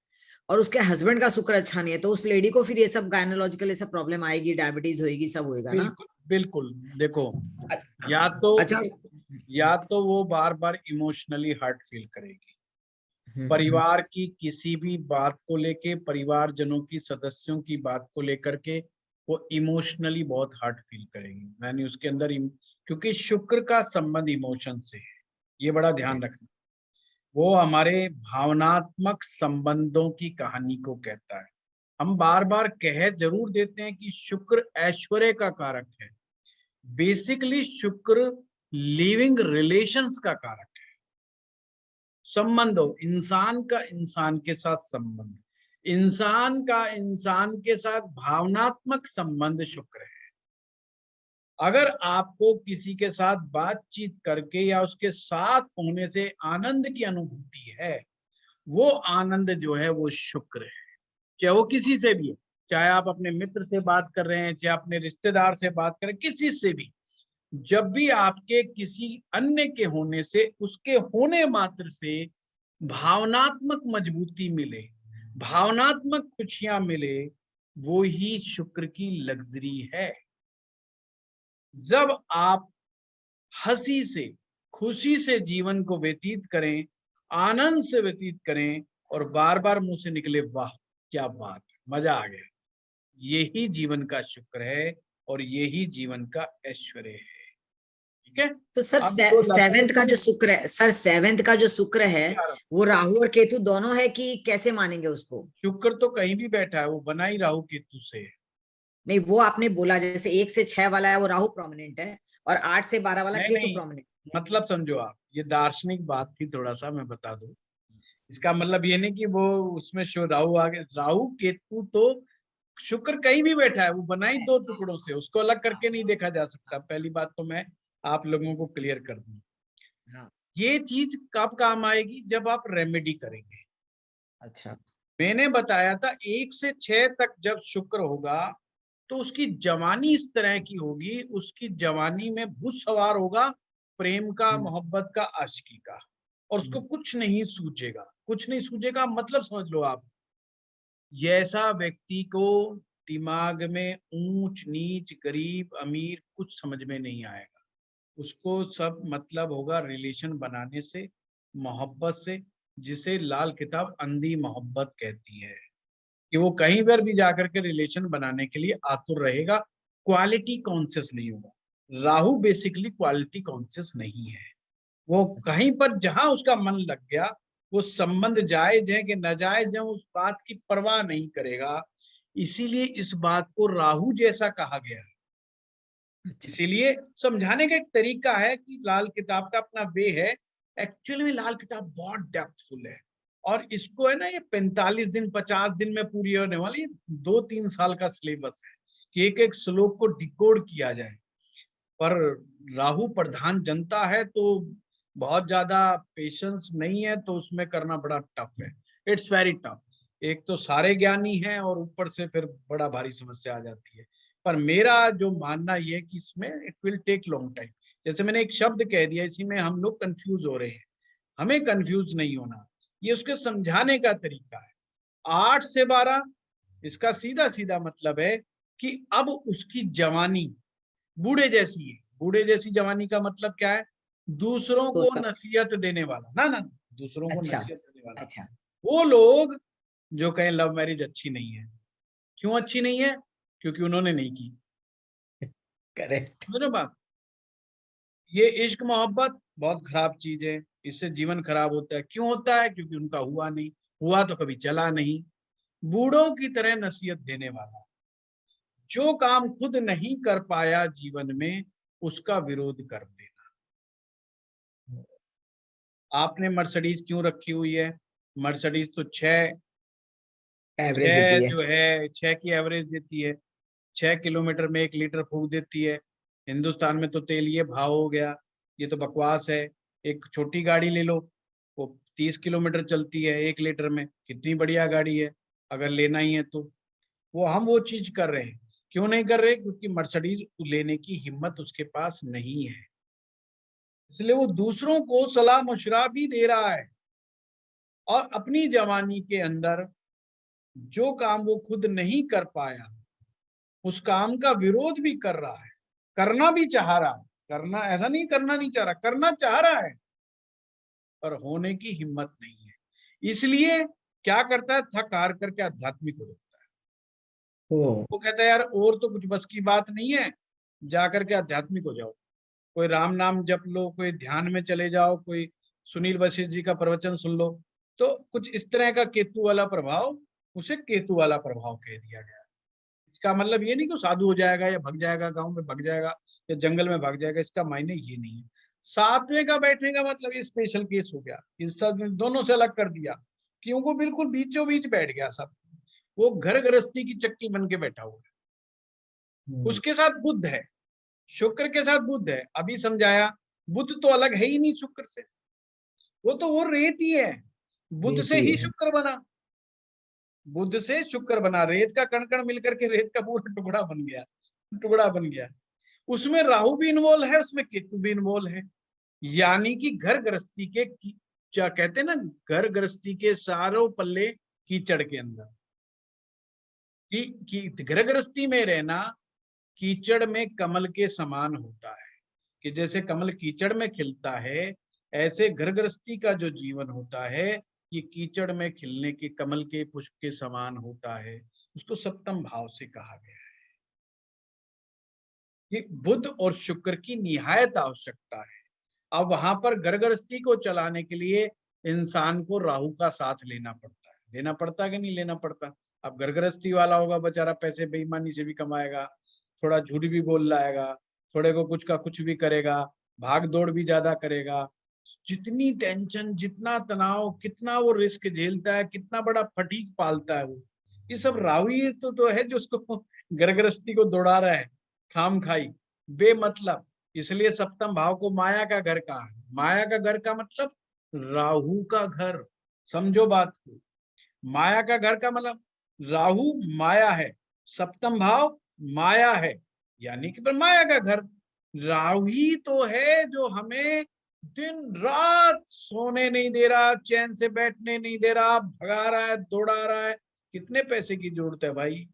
और उसके हस्बैंड का शुक्र अच्छा नहीं है, तो उस लेडी को फिर ये सब गायनोलॉजिकल ये सब प्रॉब्लम आएगी, डायबिटीज होएगी, सब होएगा ना? बिल्कुल बिल्कुल। देखो, अच्छा। या तो अच्छा। वो बार बार इमोशनली हर्ट फील करेगी, हम्म। परिवार की किसी भी बात को लेके, परिवारजनों की सदस्यों की बात को लेकर के वो इमोशनली बहुत हर्ट फील करेगी। मैंने उसके अंदर क्योंकि शुक्र का संबंध इमोशन से है, ये बड़ा ध्यान रखना। वो हमारे भावनात्मक संबंधों की कहानी को कहता है। हम बार बार कह जरूर देते हैं कि शुक्र ऐश्वर्य का कारक है, बेसिकली शुक्र लिविंग रिलेशंस का कारक है। संबंधों, इंसान का इंसान के साथ संबंध, इंसान का इंसान के साथ भावनात्मक संबंध शुक्र है। अगर आपको किसी के साथ बातचीत करके या उसके साथ होने से आनंद की अनुभूति है, वो आनंद जो है वो शुक्र है। चाहे वो किसी से भी है, चाहे आप अपने मित्र से बात कर रहे हैं, चाहे अपने रिश्तेदार से बात करें, किसी से भी, जब भी आपके किसी अन्य के होने से, उसके होने मात्र से भावनात्मक मजबूती मिले, भावनात्मक खुशियां मिले, वो ही शुक्र की लग्जरी है। जब आप हंसी से, खुशी से जीवन को व्यतीत करें, आनंद से व्यतीत करें और बार बार मुंह से निकले वाह क्या बात, मजा आ गया, यही जीवन का शुक्र है और यही जीवन का ऐश्वर्य है। ठीक है? तो सर अब जो सेवेंथ का जो शुक्र है, सर सेवेंथ का जो शुक्र है, वो राहु और केतु दोनों है कि कैसे मानेंगे उसको? शुक्र तो कहीं भी बैठा है, वो बना ही राहु केतु से है। नहीं, वो आपने बोला जैसे 1 से 6 वाला है वो राहु प्रोमिनेंट है और 8 से 12 वाला नहीं केतु नहीं, प्रोमिनेंट। मतलब समझो आप, ये दार्शनिक बात थी, थोड़ा सा मैं बता दूं। इसका मतलब ये नहीं कि वो उसमें शो राहु आगे, राहु केतु तो शुक्र कहीं भी बैठा है, वो बना ही दो टुकड़ों से, उसको अलग करके नहीं देखा जा सकता। पहली बात तो मैं आप लोगों को क्लियर कर दूं। हाँ। ये चीज कब काम आएगी? जब आप रेमेडी करेंगे। अच्छा। मैंने बताया था 1 से 6 तक जब शुक्र होगा तो उसकी जवानी इस तरह की होगी, उसकी जवानी में भूत सवार होगा, प्रेम का, मोहब्बत का, आशिकी का, और उसको कुछ नहीं सूझेगा। कुछ नहीं सूझेगा मतलब समझ लो आप, ऐसा व्यक्ति को दिमाग में ऊंच नीच, गरीब अमीर कुछ समझ में नहीं आएगा। उसको सब मतलब होगा रिलेशन बनाने से, मोहब्बत से, जिसे लाल किताब अंधी मोहब्बत कहती है, कि वो कहीं पर भी जाकर के रिलेशन बनाने के लिए आतुर रहेगा, क्वालिटी कॉन्शियस नहीं होगा। राहु बेसिकली क्वालिटी कॉन्शियस नहीं है। वो कहीं पर जहां उसका मन लग गया, वो संबंध जायज है कि नाजायज है, उस बात की परवाह नहीं करेगा। इसीलिए इस बात को राहु जैसा कहा गया है। अच्छा। इसीलिए समझाने का एक तरीका है कि लाल किताब का अपना वे है। एक्चुअली में लाल किताब बहुत डेप्थफुल है और इसको है ना, ये 45 दिन 50 दिन में पूरी होने वाली 2-3 साल का सिलेबस है कि एक एक श्लोक को डिकोड किया जाए। पर राहु प्रधान जनता है तो बहुत ज्यादा पेशेंस नहीं है, तो उसमें करना बड़ा टफ है। It's very tough. एक तो सारे ज्ञानी हैं और ऊपर से फिर बड़ा भारी समस्या आ जाती है। पर मेरा जो मानना ये है कि इसमें it will take long time. जैसे मैंने एक शब्द कह दिया, इसी में हम लोग कंफ्यूज हो रहे हैं। हमें कंफ्यूज नहीं होना, ये उसके समझाने का तरीका है। 8 से 12 इसका सीधा सीधा मतलब है कि अब उसकी जवानी बूढ़े जैसी है। बूढ़े जैसी जवानी का मतलब क्या है? दूसरों तो को उसका। नसीहत देने वाला, ना ना, दूसरों को अच्छा। नसीहत देने वाला। अच्छा। वो लोग जो कहें लव मैरिज अच्छी नहीं है। क्यों अच्छी नहीं है? क्योंकि उन्होंने नहीं की। करेक्ट। समझ रहे हो बात? ये इश्क मोहब्बत बहुत खराब चीज है, इससे जीवन खराब होता है। क्यों होता है? क्योंकि उनका हुआ नहीं, हुआ तो कभी चला नहीं। बूढ़ों की तरह नसीहत देने वाला, जो काम खुद नहीं कर पाया जीवन में उसका विरोध कर देना। आपने मर्सिडीज क्यों रखी हुई है? मर्सिडीज तो 6 एवरेज देती है। जो है 6 की एवरेज देती है, 6 किलोमीटर में 1 लीटर फूक देती है। हिंदुस्तान में तो तेल ये भाव हो गया, ये तो बकवास है। एक छोटी गाड़ी ले लो, वो 30 किलोमीटर चलती है 1 लीटर में, कितनी बढ़िया गाड़ी है अगर लेना ही है तो। वो चीज कर रहे हैं। क्यों नहीं कर रहे? क्योंकि मर्सिडीज लेने की हिम्मत उसके पास नहीं है, इसलिए वो दूसरों को सलाह मशवरा भी दे रहा है, और अपनी जवानी के अंदर जो काम वो खुद नहीं कर पाया उस काम का विरोध भी कर रहा है, करना भी चाह रहा है। करना ऐसा नहीं, करना नहीं चाह रहा, करना चाह रहा है, पर होने की हिम्मत नहीं है। इसलिए क्या करता है, थक हार करके आध्यात्मिक हो जाता है। वो कहता है यार और तो कुछ बस की बात नहीं है, जाकर के आध्यात्मिक हो जाओ, कोई राम नाम जप लो, कोई ध्यान में चले जाओ, कोई सुनील वशिष्ठ जी का प्रवचन सुन लो। तो कुछ इस तरह का केतु वाला प्रभाव, उसे केतु वाला प्रभाव कह दिया गया। इसका मतलब ये नहीं कि साधु हो जाएगा या भग जाएगा, गांव में भग जाएगा या जंगल में भाग जाएगा, इसका मायने ये नहीं है। सातवें का बैठने का मतलब ये स्पेशल केस हो गया, इस सब दोनों से अलग कर दिया कि उनको बिल्कुल बीचों बीच बैठ गया सब। वो घर गृहस्थी की चक्की बन के बैठा हुआ है। उसके साथ बुध है, शुक्र के साथ बुध है। अभी समझाया, बुध तो अलग है ही नहीं शुक्र से, वो तो वो रेत ही है। बुध से ही शुक्र बना, बुध से शुक्र बना, रेत का कण कण मिलकर के रेत का पूरा टुकड़ा बन गया, टुकड़ा बन गया। उसमें राहु भी इन्वॉल्व है, उसमें केतु भी इन्वॉल्व है। यानी कि घर गृहस्थी के क्या कहते हैं ना, घर गृहस्थी के सारों पल्ले कीचड़ के अंदर। कि घर गृहस्थी में रहना कीचड़ में कमल के समान होता है, कि जैसे कमल कीचड़ में खिलता है, ऐसे घर गृहस्थी का जो जीवन होता है ये कीचड़ में खिलने के कमल के पुष्प के समान होता है। उसको सप्तम भाव से कहा गया है। ये बुध और शुक्र की निहायत आवश्यकता है। अब वहां पर घर गृहस्थी को चलाने के लिए इंसान को राहु का साथ लेना पड़ता है। लेना पड़ता है कि नहीं लेना पड़ता? अब घर गृहस्थी वाला होगा बेचारा, पैसे बेईमानी से भी कमाएगा, थोड़ा झूठ भी बोल लाएगा, थोड़े को कुछ का कुछ भी करेगा, भाग दौड़ भी ज्यादा करेगा। जितनी टेंशन, जितना तनाव, कितना वो रिस्क झेलता है, कितना बड़ा फटीक पालता है वो, ये सब राहु ही तो है जो उसको घर गृहस्थी को दौड़ा रहा है खाम खाई बेमतलब। इसलिए सप्तम भाव को माया का घर कहा है। माया का घर का मतलब राहु का घर, समझो बात को। माया का घर का मतलब राहु माया है, सप्तम भाव माया है, यानी कि माया का घर। राहु ही तो है जो हमें दिन रात सोने नहीं दे रहा, चैन से बैठने नहीं दे रहा, भगा रहा है, दौड़ा रहा है। कितने पैसे की जरूरत है भाई?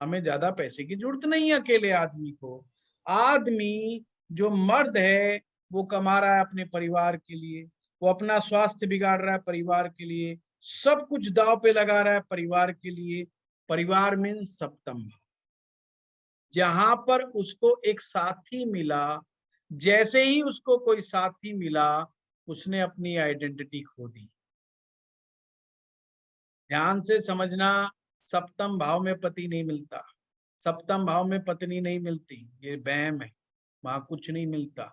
हमें ज्यादा पैसे की जरूरत नहीं है अकेले आदमी को। आदमी जो मर्द है वो कमा रहा है अपने परिवार के लिए, वो अपना स्वास्थ्य बिगाड़ रहा है परिवार के लिए, सब कुछ दांव पे लगा रहा है परिवार के लिए। परिवार में सप्तम भाव, जहां पर उसको एक साथी मिला, जैसे ही उसको कोई साथी मिला उसने अपनी आइडेंटिटी खो दी। ध्यान से समझना, सप्तम भाव में पति नहीं मिलता, सप्तम भाव में पत्नी नहीं मिलती, ये वहम है। वहां कुछ नहीं मिलता,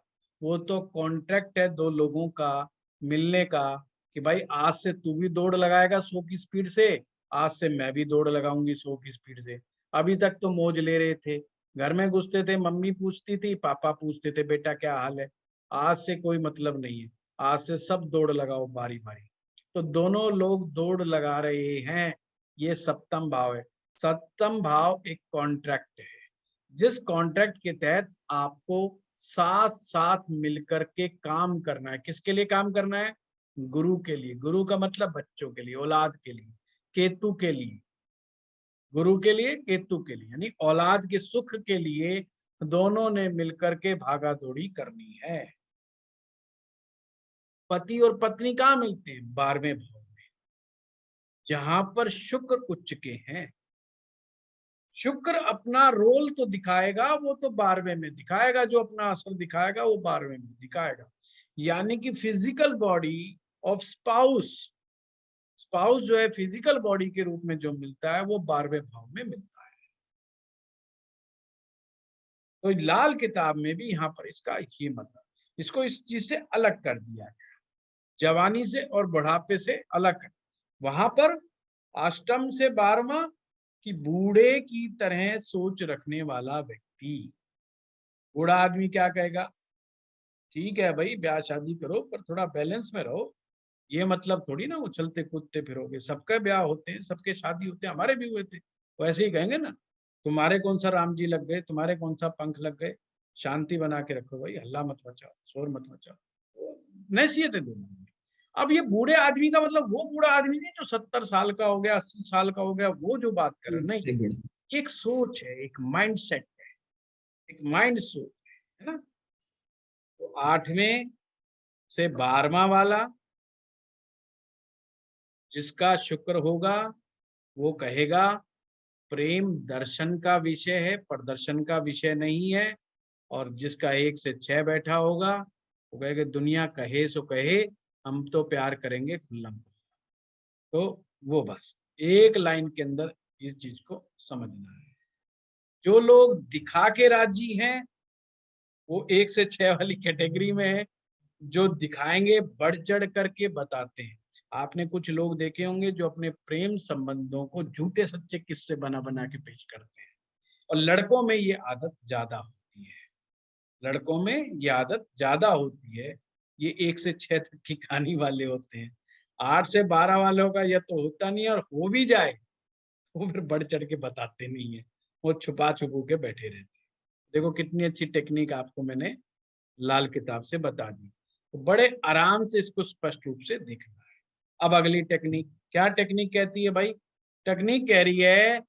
वो तो कॉन्ट्रैक्ट है दो लोगों का मिलने का, कि भाई आज से तू भी दौड़ लगाएगा 100 की स्पीड से, आज से मैं भी दौड़ लगाऊंगी 100 की स्पीड से। अभी तक तो मौज ले रहे थे, घर में घुसते थे, मम्मी पूछती थी, पापा पूछते थे बेटा क्या हाल है। आज से कोई मतलब नहीं है, आज से सब दौड़ लगाओ बारी बारी। तो दोनों लोग दौड़ लगा रहे हैं, ये सप्तम भाव है। सप्तम भाव एक कॉन्ट्रैक्ट है, जिस कॉन्ट्रैक्ट के तहत आपको साथ साथ मिलकर के काम करना है। किसके लिए काम करना है? गुरु के लिए। गुरु का मतलब बच्चों के लिए, औलाद के लिए। केतु के लिए, गुरु के लिए, केतु के लिए, यानी औलाद के सुख के लिए दोनों ने मिलकर के भागा दौड़ी करनी है। पति और पत्नी कहाँ मिलते हैं? 12वें भाव में, जहां पर शुक्र उच्च के हैं। शुक्र अपना रोल तो दिखाएगा, वो तो 12वें में दिखाएगा, जो अपना असर दिखाएगा वो 12वें में दिखाएगा। यानी कि physical body of spouse, spouse जो है फिजिकल बॉडी के रूप में जो मिलता है वो 12वें भाव में मिलता है। तो लाल किताब में भी यहाँ पर इसका ये मतलब, इसको इस चीज से अलग कर दिया गया, जवानी से और बुढ़ापे से अलग कर। वहां पर अष्टम से 12वां कि बूढ़े की तरह सोच रखने वाला व्यक्ति। बूढ़ा आदमी क्या कहेगा, ठीक है भाई ब्याह शादी करो पर थोड़ा बैलेंस में रहो, ये मतलब थोड़ी ना उछलते कूदते फिरोगे, सबके ब्याह होते हैं, सबके शादी होते हैं, हमारे भी हुए थे। वो ऐसे ही कहेंगे ना, तुम्हारे कौन सा राम जी लग गए, तुम्हारे कौन सा पंख लग गए, शांति बना के रखो भाई, हल्ला मत मचाओ, शोर मत मचाओ। नसीहत है दोनों में। अब ये बूढ़े आदमी का मतलब वो बूढ़ा आदमी नहीं जो 70 साल का हो गया, 80 साल का हो गया, वो जो बात कर रहे हैं, नहीं, ये एक सोच है, एक माइंड सेट है, एक माइंड सोच है ना। तो 8वें से 12वां वाला जिसका शुक्र होगा वो कहेगा प्रेम दर्शन का विषय है, प्रदर्शन का विषय नहीं है। और जिसका 1 से 6 बैठा होगा वो कहेगा दुनिया कहे सो कहे, हम तो प्यार करेंगे खुल्लम। तो वो बस एक लाइन के अंदर इस चीज को समझना है। जो लोग दिखा के राजी हैं वो 1 से 6 वाली कैटेगरी में है, जो दिखाएंगे बढ़ चढ़ करके बताते हैं। आपने कुछ लोग देखे होंगे जो अपने प्रेम संबंधों को झूठे सच्चे किस्से बना बना के पेश करते हैं, और लड़कों में ये आदत ज्यादा होती है, लड़कों में ये आदत ज्यादा होती है। ये 1 से 6 तक की कहानी वाले होते हैं, 8 से 12 वालों का यह तो होता नहीं है, और हो भी जाए वो फिर बढ़ चढ़ के बताते नहीं है, वो छुपा छुपू के बैठे रहते हैं। देखो कितनी अच्छी टेक्निक आपको मैंने लाल किताब से बता दी, तो बड़े आराम से इसको स्पष्ट रूप से देखना है। अब अगली टेक्निक, क्या टेक्निक कहती है भाई, टेक्निक कह रही है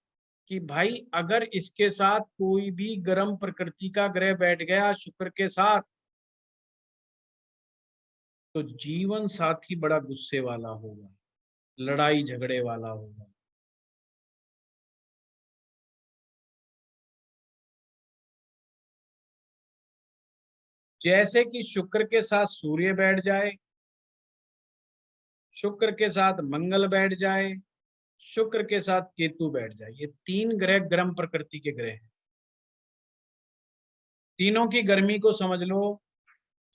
कि भाई अगर इसके साथ कोई भी गर्म प्रकृति का ग्रह बैठ गया शुक्र के साथ, तो जीवन साथी बड़ा गुस्से वाला होगा, लड़ाई झगड़े वाला होगा। जैसे कि शुक्र के साथ सूर्य बैठ जाए, शुक्र के साथ मंगल बैठ जाए, शुक्र के साथ केतु बैठ जाए, ये 3 ग्रह गर्म प्रकृति के ग्रह हैं। तीनों की गर्मी को समझ लो।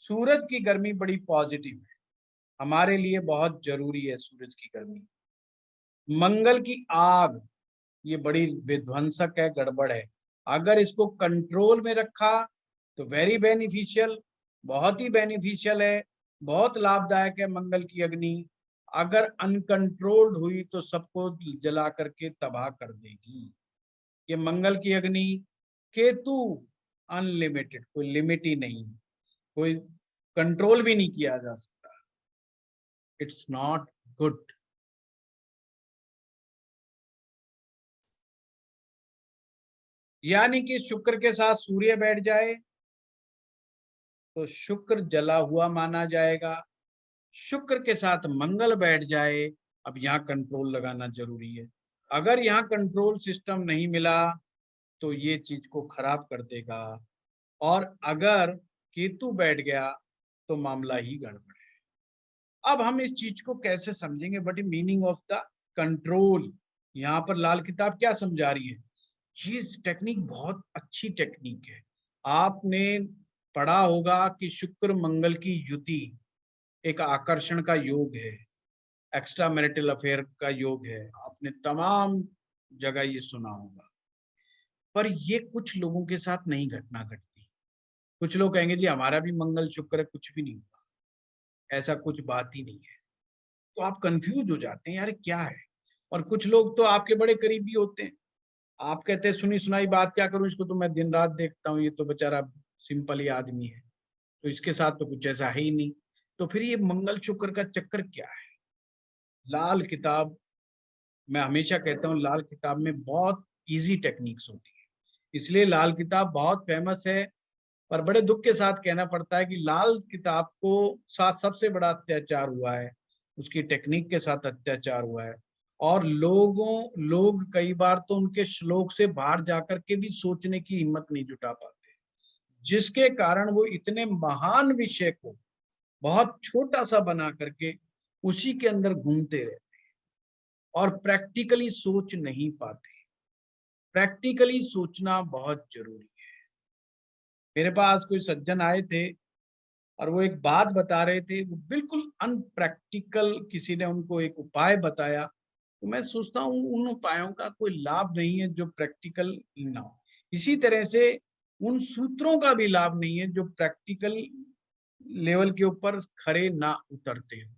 सूरज की गर्मी बड़ी पॉजिटिव है, हमारे लिए बहुत जरूरी है सूरज की गर्मी। मंगल की आग ये बड़ी विध्वंसक है, गड़बड़ है। अगर इसको कंट्रोल में रखा तो वेरी बेनिफिशियल, बहुत ही बेनिफिशियल है, बहुत लाभदायक है मंगल की अग्नि। अगर अनकंट्रोल्ड हुई तो सबको जला करके तबाह कर देगी ये मंगल की अग्नि। केतु अनलिमिटेड, कोई लिमिट ही नहीं, कोई कंट्रोल भी नहीं किया जा सकता, इट्स नॉट गुड। यानी कि शुक्र के साथ सूर्य बैठ जाए तो शुक्र जला हुआ माना जाएगा, शुक्र के साथ मंगल बैठ जाए, अब यहाँ कंट्रोल लगाना जरूरी है। अगर यहाँ कंट्रोल सिस्टम नहीं मिला तो ये चीज को खराब कर देगा, और अगर केतु बैठ गया तो मामला ही गड़बड़ है। अब हम इस चीज को कैसे समझेंगे, what is meaning of the control. यहाँ पर लाल किताब क्या समझा रही है, ये टेक्निक बहुत अच्छी टेक्निक है। आपने पढ़ा होगा कि शुक्र मंगल की युति एक आकर्षण का योग है, एक्स्ट्रा मैरिटल अफेयर का योग है, आपने तमाम जगह ये सुना होगा। पर ये कुछ लोगों के साथ नहीं घटना घटती। कुछ लोग कहेंगे जी हमारा भी मंगल शुक्र है, कुछ भी नहीं हुआ, ऐसा कुछ बात ही नहीं है। तो आप कंफ्यूज हो जाते हैं यार क्या है। और कुछ लोग तो आपके बड़े करीबी होते हैं, आप कहते हैं सुनी सुनाई बात क्या करूं, इसको तो मैं दिन रात देखता हूँ, ये तो बेचारा सिंपल ही आदमी है, तो इसके साथ तो कुछ ऐसा है ही नहीं। तो फिर ये मंगल शुक्र का चक्कर क्या है। लाल किताब, मैं हमेशा कहता हूँ लाल किताब में बहुत इजी टेक्निक्स होती है, इसलिए लाल किताब बहुत फेमस है। पर बड़े दुख के साथ कहना पड़ता है कि लाल किताब को साथ सबसे बड़ा अत्याचार हुआ है, उसकी टेक्निक के साथ अत्याचार हुआ है। और लोग कई बार तो उनके श्लोक से बाहर जाकर के भी सोचने की हिम्मत नहीं जुटा पाते, जिसके कारण वो इतने महान विषय को बहुत छोटा सा बना करके उसी के अंदर घूमते रहते और प्रैक्टिकली सोच नहीं पाते। प्रैक्टिकली सोचना बहुत जरूरी है। मेरे पास कोई सज्जन आए थे, और वो एक बात बता रहे थे, वो बिल्कुल अनप्रैक्टिकल, किसी ने उनको एक उपाय बताया। तो मैं सोचता हूँ उन उपायों का कोई लाभ नहीं है जो प्रैक्टिकल ना हो। इसी तरह से उन सूत्रों का भी लाभ नहीं है जो प्रैक्टिकल लेवल के ऊपर खरे ना उतरते हो।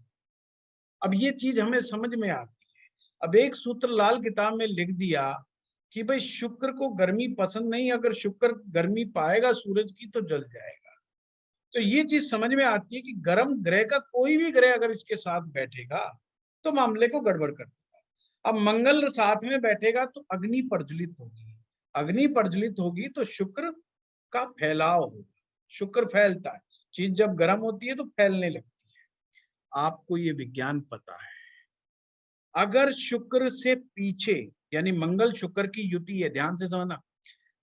अब ये चीज हमें समझ में आती है। अब एक सूत्र लाल किताब में लिख दिया कि भाई शुक्र को गर्मी पसंद नहीं, अगर शुक्र गर्मी पाएगा सूरज की तो जल जाएगा। तो ये चीज समझ में आती है कि गर्म ग्रह का कोई भी ग्रह अगर इसके साथ बैठेगा तो मामले को गड़बड़ कर देगा। अब मंगल साथ में बैठेगा तो अग्नि प्रज्वलित होगी, अग्नि प्रज्वलित होगी तो शुक्र का फैलाव होगा, शुक्र फैलता है, चीज जब गर्म होती है तो फैलने लगती है। आपको ये विज्ञान पता है। अगर शुक्र से पीछे, यानी मंगल शुक्र की युति है, ध्यान से समझना,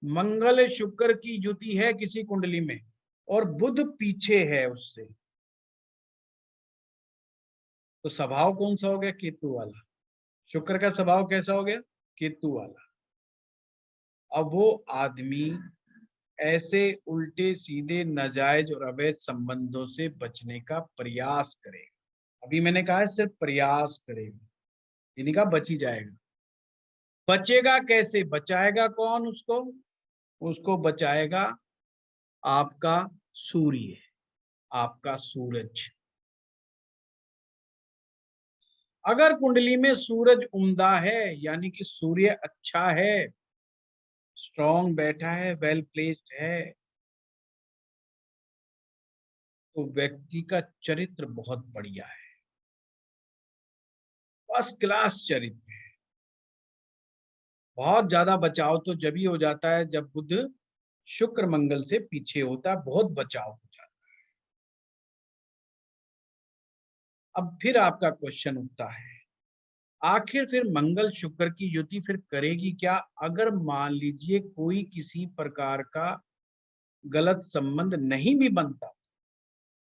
मंगल शुक्र की युति है किसी कुंडली में और बुध पीछे है उससे, तो स्वभाव कौन सा हो गया? केतु वाला। शुक्र का स्वभाव कैसा हो गया? केतु वाला। अब वो आदमी ऐसे उल्टे सीधे नाजायज और अवैध संबंधों से बचने का प्रयास करेगा। अभी मैंने कहा है सिर्फ प्रयास करेगा, यानी का बच ही जाएगा। बचेगा कैसे? बचाएगा कौन उसको? उसको बचाएगा आपका सूर्य, आपका सूरज। अगर कुंडली में सूरज उम्दा है, यानी कि सूर्य अच्छा है, स्ट्रॉन्ग बैठा है, वेल प्लेस्ड है, तो व्यक्ति का चरित्र बहुत बढ़िया है, फर्स्ट क्लास चरित्र है। बहुत ज्यादा बचाव तो जब ही हो जाता है जब बुध शुक्र मंगल से पीछे होता है, बहुत बचाव हो जाता है। अब फिर आपका क्वेश्चन उठता है, आखिर फिर मंगल शुक्र की युति फिर करेगी क्या? अगर मान लीजिए कोई किसी प्रकार का गलत संबंध नहीं भी बनता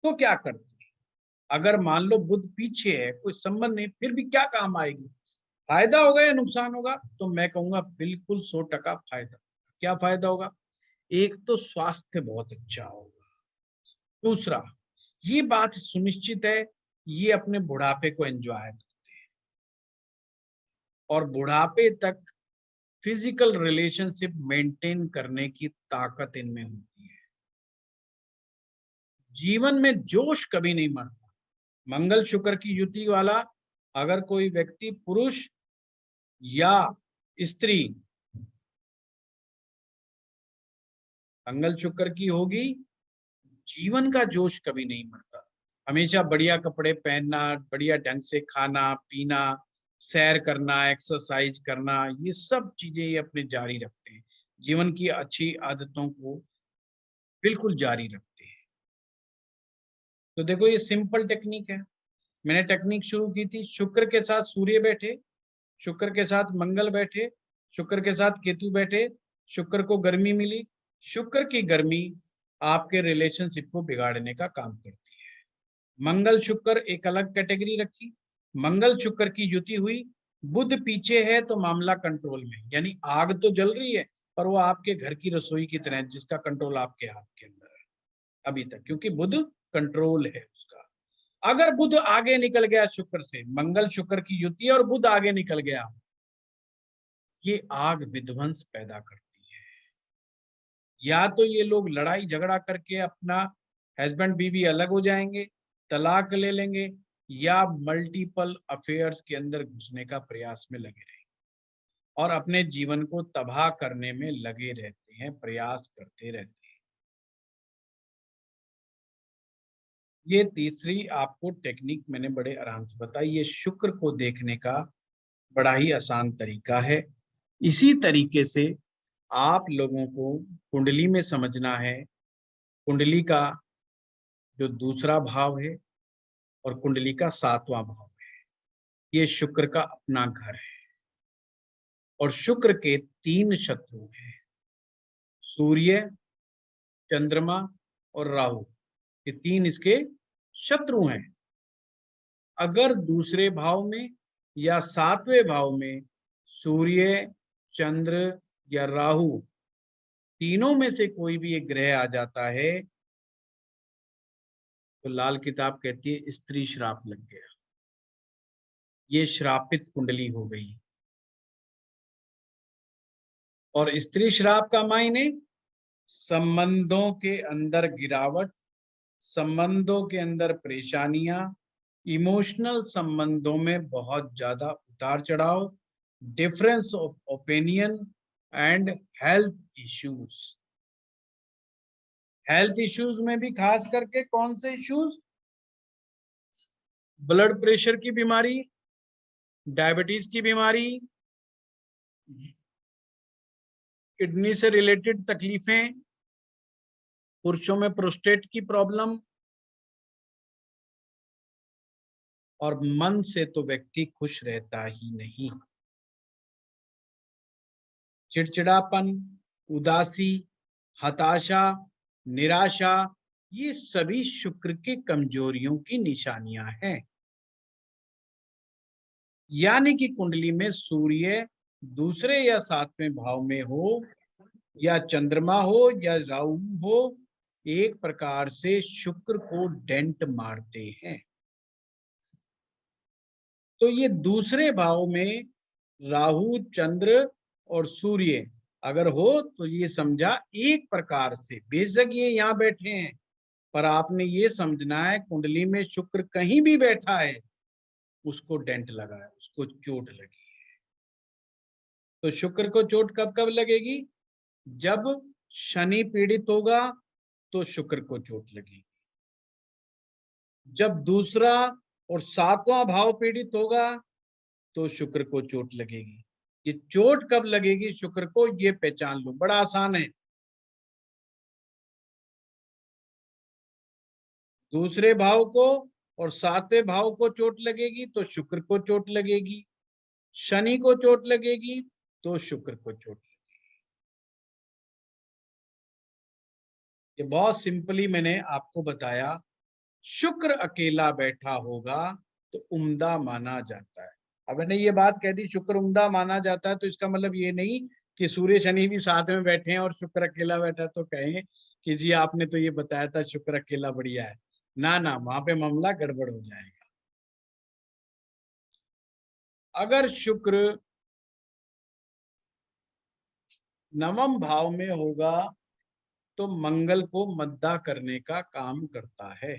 तो क्या करती है? अगर मान लो बुध पीछे है, कोई संबंध नहीं, फिर भी क्या काम आएगी? फायदा होगा या नुकसान होगा? तो मैं कहूंगा बिल्कुल 100% फायदा। क्या फायदा होगा? एक तो स्वास्थ्य बहुत अच्छा होगा, दूसरा ये बात सुनिश्चित है ये अपने बुढ़ापे को एंजॉय करते हैं और बुढ़ापे तक फिजिकल रिलेशनशिप मेंटेन करने की ताकत इनमें होती है। जीवन में जोश कभी नहीं मरता। मंगल शुक्र की युति वाला अगर कोई व्यक्ति, पुरुष या स्त्री, मंगल शुक्र की होगी, जीवन का जोश कभी नहीं मरता। हमेशा बढ़िया कपड़े पहनना, बढ़िया ढंग से खाना पीना, सैर करना, एक्सरसाइज करना, ये सब चीजें ये अपने जारी रखते हैं, जीवन की अच्छी आदतों को बिल्कुल जारी रखते हैं। तो देखो ये सिंपल टेक्निक है। मैंने टेक्निक शुरू की थी, शुक्र के साथ सूर्य बैठे, शुक्र के साथ मंगल बैठे, शुक्र के साथ केतु बैठे, शुक्र को गर्मी मिली। शुक्र की गर्मी आपके रिलेशनशिप को बिगाड़ने का काम करती है। मंगल शुक्र एक अलग कैटेगरी रखी, मंगल शुक्र की युति हुई, बुध पीछे है तो मामला कंट्रोल में, यानी आग तो जल रही है पर वो आपके घर की रसोई की तरह जिसका कंट्रोल आपके हाथ के अंदर है अभी तक, क्योंकि बुध कंट्रोल है उसका। अगर बुध आगे निकल गया शुक्र से, मंगल शुक्र की युति और बुध आगे निकल गया, ये आग विध्वंस पैदा करती है। या तो ये लोग लड़ाई झगड़ा करके अपना हस्बैंड बीवी अलग हो जाएंगे, तलाक ले लेंगे, या मल्टीपल अफेयर्स के अंदर घुसने का प्रयास में लगे रहेंगे और अपने जीवन को तबाह करने में लगे रहते हैं, प्रयास करते रहते हैं। ये तीसरी आपको टेक्निक मैंने बड़े आराम से बताई। ये शुक्र को देखने का बड़ा ही आसान तरीका है। इसी तरीके से आप लोगों को कुंडली में समझना है, कुंडली का जो दूसरा भाव है और कुंडली का 7वां भाव है, ये शुक्र का अपना घर है और शुक्र के 3 शत्रु हैं, सूर्य, चंद्रमा और राहु, ये 3 इसके शत्रु हैं। अगर दूसरे भाव में या 7वें भाव में सूर्य, चंद्र या राहु, तीनों में से कोई भी एक ग्रह आ जाता है तो लाल किताब कहती है स्त्री श्राप लग गया, ये श्रापित कुंडली हो गई। और स्त्री श्राप का मायने संबंधों के अंदर गिरावट, संबंधों के अंदर परेशानियां, इमोशनल संबंधों में बहुत ज्यादा उतार चढ़ाव, difference of opinion and health issues. Health issues में भी खास करके कौन से इश्यूज? ब्लड प्रेशर की बीमारी, डायबिटीज की बीमारी, किडनी से रिलेटेड तकलीफें, पुरुषों में प्रोस्टेट की प्रॉब्लम, और मन से तो व्यक्ति खुश रहता ही नहीं। चिड़चिड़ापन, उदासी, हताशा, निराशा, ये सभी शुक्र की कमजोरियों की निशानियां हैं। यानी कि कुंडली में सूर्य दूसरे या सातवें भाव में हो, या चंद्रमा हो, या राहु हो, एक प्रकार से शुक्र को डेंट मारते हैं। तो ये दूसरे भाव में राहु, चंद्र और सूर्य अगर हो तो ये समझा एक प्रकार से, बेशक ये यहाँ बैठे हैं, पर आपने ये समझना है कुंडली में शुक्र कहीं भी बैठा है उसको डेंट लगा है, उसको चोट लगी है। तो शुक्र को चोट कब कब लगेगी? जब शनि पीड़ित होगा तो शुक्र को चोट लगेगी। जब दूसरा और सातवां भाव पीड़ित होगा तो शुक्र को चोट लगेगी। ये चोट कब लगेगी शुक्र को, ये पहचान लो, बड़ा आसान है। दूसरे भाव को और सातवें भाव को चोट लगेगी तो शुक्र को चोट लगेगी, शनि को चोट लगेगी तो शुक्र को चोट लगेगी। ये बहुत सिंपली मैंने आपको बताया। शुक्र अकेला बैठा होगा तो उम्दा माना जाता है। अब मैंने ये बात कह दी शुक्र उम्दा माना जाता है, तो इसका मतलब ये नहीं कि सूर्य शनि भी साथ में बैठे हैं और शुक्र अकेला बैठा तो कहें कि जी आपने तो ये बताया था शुक्र अकेला बढ़िया है। ना ना, वहां पे मामला गड़बड़ हो जाएगा। अगर शुक्र नवम भाव में होगा तो मंगल को मद्दा करने का काम करता है।